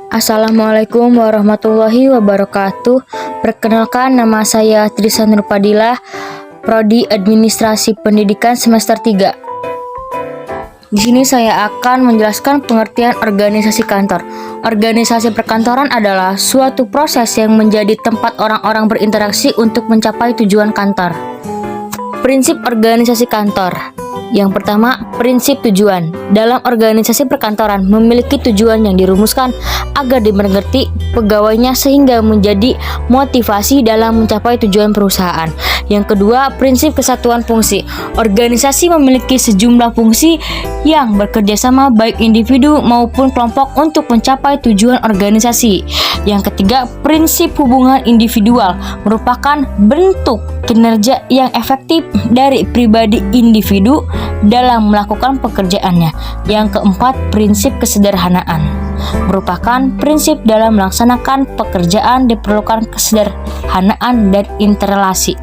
Assalamualaikum warahmatullahi wabarakatuh. Perkenalkan, nama saya Trisa Nurfadilah, Prodi Administrasi Pendidikan semester 3. Di sini saya akan menjelaskan pengertian organisasi kantor. Organisasi perkantoran adalah suatu proses yang menjadi tempat orang-orang berinteraksi untuk mencapai tujuan kantor. Prinsip organisasi kantor. Yang pertama, prinsip tujuan. Dalam organisasi perkantoran memiliki tujuan yang dirumuskan agar dimengerti pegawainya sehingga menjadi motivasi dalam mencapai tujuan perusahaan. Yang kedua, prinsip kesatuan fungsi. Organisasi memiliki sejumlah fungsi yang bekerja sama baik individu maupun kelompok untuk mencapai tujuan organisasi. Yang ketiga, prinsip hubungan individual merupakan bentuk kinerja yang efektif dari pribadi individu dalam melakukan pekerjaannya. Yang keempat, prinsip kesederhanaan merupakan prinsip dalam melaksanakan pekerjaan diperlukan kesederhanaan dan interrelasi.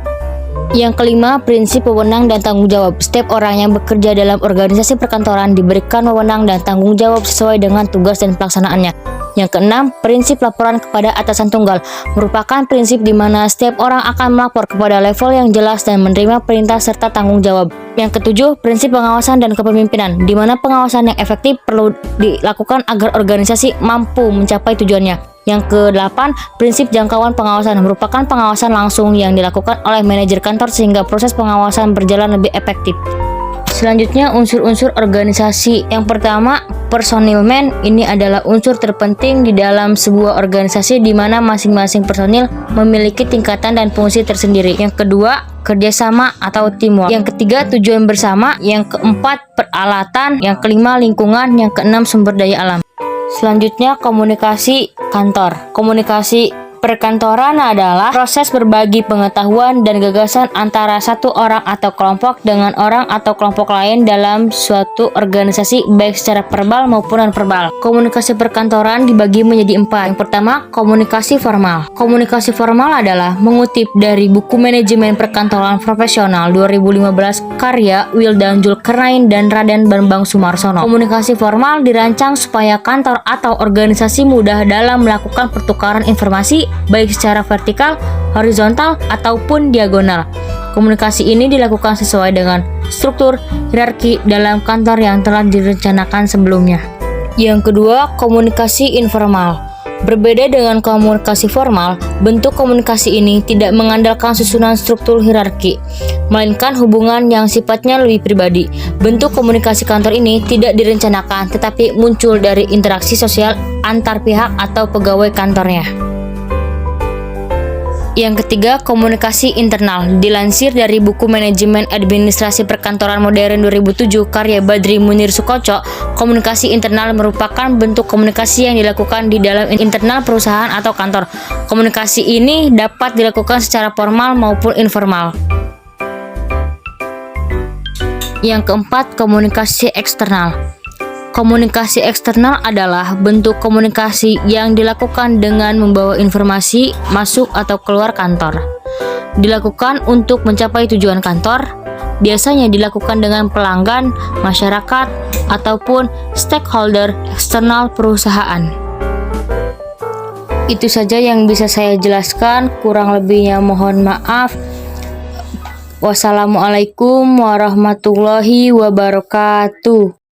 Yang kelima, prinsip wewenang dan tanggung jawab. Setiap orang yang bekerja dalam organisasi perkantoran diberikan wewenang dan tanggung jawab sesuai dengan tugas dan pelaksanaannya. Yang keenam, prinsip laporan kepada atasan tunggal merupakan prinsip di mana setiap orang akan melapor kepada level yang jelas dan menerima perintah serta tanggung jawab. Yang ketujuh, prinsip pengawasan dan kepemimpinan, di mana pengawasan yang efektif perlu dilakukan agar organisasi mampu mencapai tujuannya. Yang kedelapan, prinsip jangkauan pengawasan merupakan pengawasan langsung yang dilakukan oleh manajer kantor sehingga proses pengawasan berjalan lebih efektif. Selanjutnya, unsur-unsur organisasi. Yang pertama, personilmen. Ini adalah unsur terpenting di dalam sebuah organisasi di mana masing-masing personil memiliki tingkatan dan fungsi tersendiri. Yang kedua, kerjasama atau teamwork. Yang ketiga, tujuan bersama. Yang keempat, peralatan. Yang kelima, lingkungan. Yang keenam, sumber daya alam. Selanjutnya, komunikasi kantor. Komunikasi perkantoran adalah proses berbagi pengetahuan dan gagasan antara satu orang atau kelompok dengan orang atau kelompok lain dalam suatu organisasi baik secara verbal maupun non-verbal. Komunikasi perkantoran dibagi menjadi 4. Yang pertama, komunikasi formal. Komunikasi formal adalah mengutip dari buku Manajemen Perkantoran Profesional 2015 karya Wildan Zulkarnain dan Raden Bambang Sumarsono. Komunikasi formal dirancang supaya kantor atau organisasi mudah dalam melakukan pertukaran informasi baik secara vertikal, horizontal, ataupun diagonal. Komunikasi ini dilakukan sesuai dengan struktur hierarki dalam kantor yang telah direncanakan sebelumnya. Yang kedua, komunikasi informal. Berbeda dengan komunikasi formal, bentuk komunikasi ini tidak mengandalkan susunan struktur hierarki, melainkan hubungan yang sifatnya lebih pribadi. Bentuk komunikasi kantor ini tidak direncanakan, tetapi muncul dari interaksi sosial antar pihak atau pegawai kantornya. Yang ketiga, komunikasi internal. Dilansir dari buku Manajemen Administrasi Perkantoran Modern 2007 karya Badri Munir Sukoco, komunikasi internal merupakan bentuk komunikasi yang dilakukan di dalam internal perusahaan atau kantor. Komunikasi ini dapat dilakukan secara formal maupun informal. Yang keempat, komunikasi eksternal. Komunikasi eksternal adalah bentuk komunikasi yang dilakukan dengan membawa informasi masuk atau keluar kantor. Dilakukan untuk mencapai tujuan kantor, biasanya dilakukan dengan pelanggan, masyarakat, ataupun stakeholder eksternal perusahaan. Itu saja yang bisa saya jelaskan, kurang lebihnya mohon maaf. Wassalamualaikum warahmatullahi wabarakatuh.